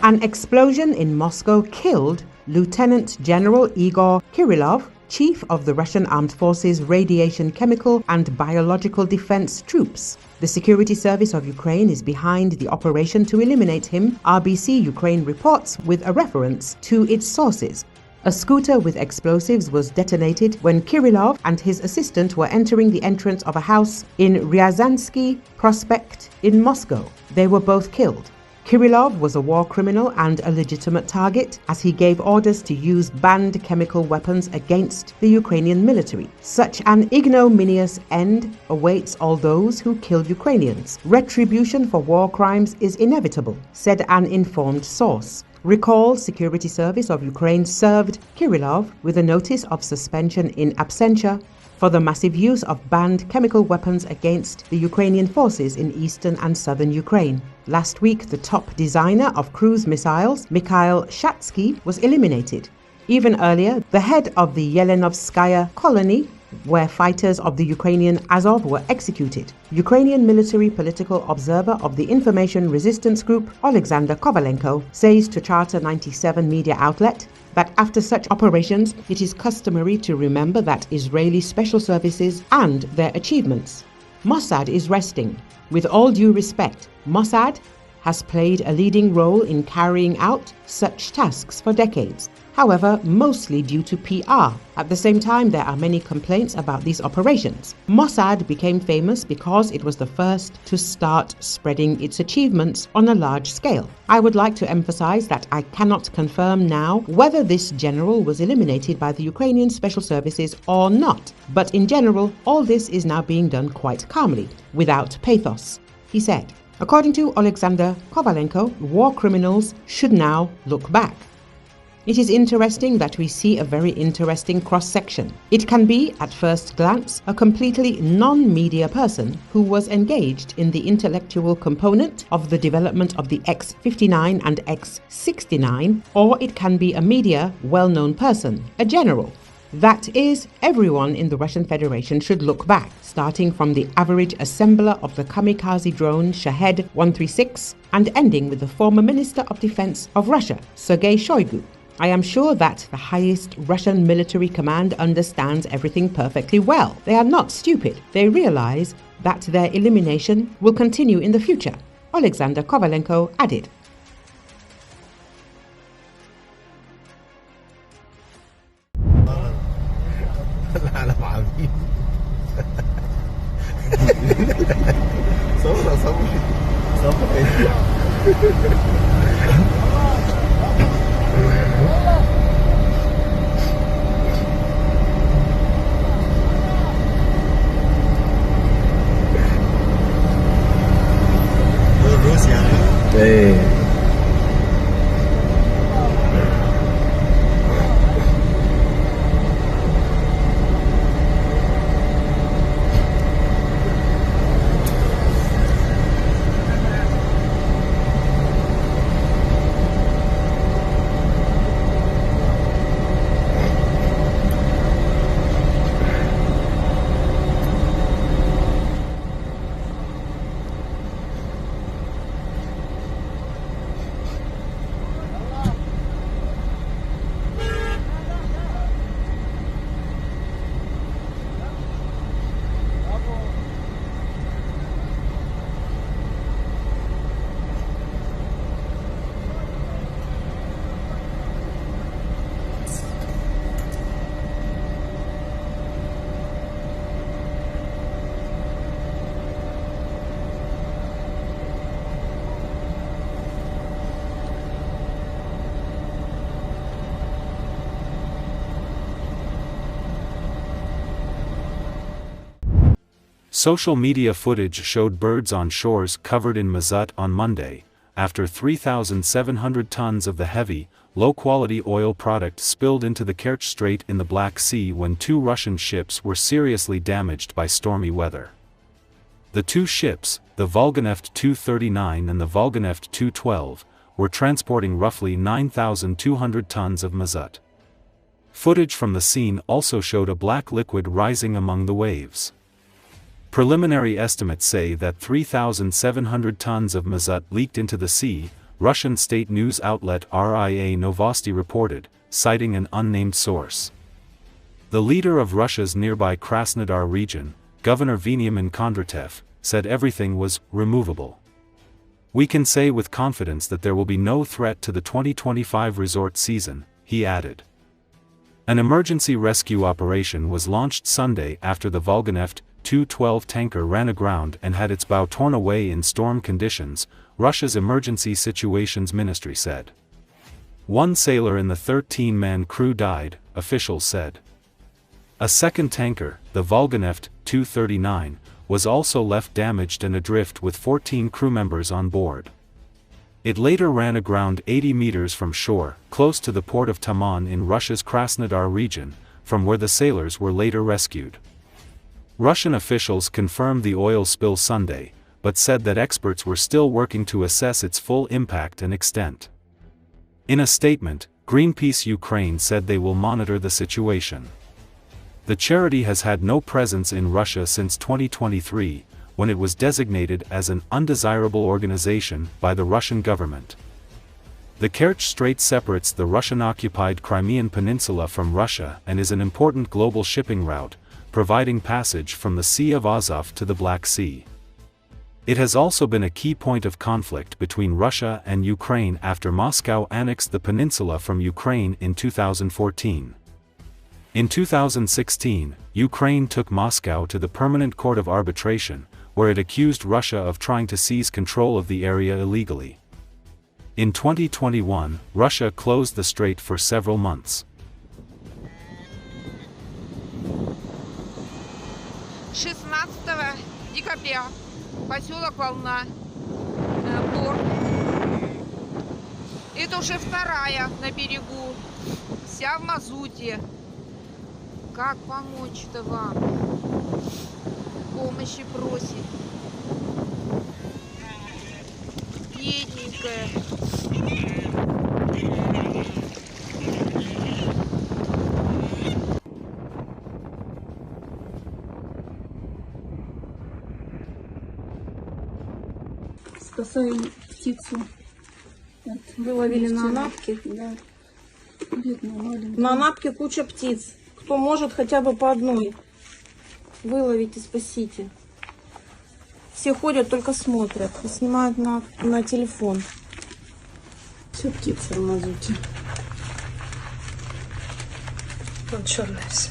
An explosion in Moscow killed Lieutenant General Igor Kirillov, chief of the Russian Armed Forces Radiation, Chemical and Biological Defense Troops. The Security Service of Ukraine is behind the operation to eliminate him, RBC-Ukraine reports with a reference to its sources. A scooter with explosives was detonated when Kirillov and his assistant were entering the entrance of a house in Ryazanskiy Prospekt in Moscow. They were both killed. Kirillov was a war criminal and a legitimate target, as he gave orders to use banned chemical weapons against the Ukrainian military. Such an ignominious end awaits all those who kill Ukrainians. Retribution for war crimes is inevitable, said an informed source. Recall Security Service of Ukraine served Kirillov with a notice of suspension in absentia for the massive use of banned chemical weapons against the Ukrainian forces in eastern and southern Ukraine. Last week, the top designer of cruise missiles, Mikhail Shatsky, was eliminated. Even earlier, the head of the Yelenovskaya colony, where fighters of the Ukrainian Azov were executed. Ukrainian military political observer of the information resistance group, Oleksandr Kovalenko, says to Charter 97 media outlet that after such operations, it is customary to remember that Israeli special services and their achievements. Mossad is resting. With all due respect, Mossad has played a leading role in carrying out such tasks for decades, however, mostly due to PR. At the same time, there are many complaints about these operations. Mossad became famous because it was the first to start spreading its achievements on a large scale. I would like to emphasize that I cannot confirm now whether this general was eliminated by the Ukrainian special services or not, but in general, all this is now being done quite calmly, without pathos, he said. According to Oleksandr Kovalenko, war criminals should now look back. It is interesting that we see a very interesting cross-section. It can be, at first glance, a completely non-media person who was engaged in the intellectual component of the development of the X-59 and X-69, or it can be a media, well-known person, a general. That is, everyone in the Russian Federation should look back, starting from the average assembler of the kamikaze drone Shahed 136 and ending with the former Minister of Defense of Russia, Sergei Shoigu. I am sure that the highest Russian military command understands everything perfectly well. They are not stupid. They realize that their elimination will continue in the future, Oleksandr Kovalenko added. Social media footage showed birds on shores covered in Mossad on Monday, after 3,700 tons of the heavy, low-quality oil product spilled into the Kerch Strait in the Black Sea when two Russian ships were seriously damaged by stormy weather. The two ships, the Volgoneft 239 and the Volgoneft 212, were transporting roughly 9,200 tons of Mossad. Footage from the scene also showed a black liquid rising among the waves. Preliminary estimates say that 3,700 tons of Mossad leaked into the sea, Russian state news outlet RIA Novosti reported, citing an unnamed source. The leader of Russia's nearby Krasnodar region, Governor Veniamin Kondratev, said everything was removable. "We can say with confidence that there will be no threat to the 2025 resort season," he added. An emergency rescue operation was launched Sunday after the Volganeft Tu-12 tanker ran aground and had its bow torn away in storm conditions, Russia's Emergency Situations Ministry said. One sailor in the 13-man crew died, officials said. A second tanker, the Volganeft Tu-39, was also left damaged and adrift with 14 crew members on board. It later ran aground 80 meters from shore, close to the port of Taman in Russia's Krasnodar region, from where the sailors were later rescued. Russian officials confirmed the oil spill Sunday, but said that experts were still working to assess its full impact and extent. In a statement, Greenpeace Ukraine said they will monitor the situation. The charity has had no presence in Russia since 2023, when it was designated as an undesirable organization by the Russian government. The Kerch Strait separates the Russian-occupied Crimean Peninsula from Russia and is an important global shipping route, providing passage from the Sea of Azov to the Black Sea. It has also been a key point of conflict between Russia and Ukraine after Moscow annexed the peninsula from Ukraine in 2014. In 2016, Ukraine took Moscow to the Permanent Court of Arbitration, where it accused Russia of trying to seize control of the area illegally. In 2021, Russia closed the strait for several months. 16 декабря, поселок Волна, порт. Это уже вторая на берегу, вся в мазуте. Как помочь-то вам? Помощи просит. Бедненькая. Спасаем птицу. Выловили на анапке. Да. На анапке куча птиц. Кто может хотя бы по одной, выловите, спасите. Все ходят, только смотрят и снимают на телефон. Все птицы в мазуте. Вот черная вся.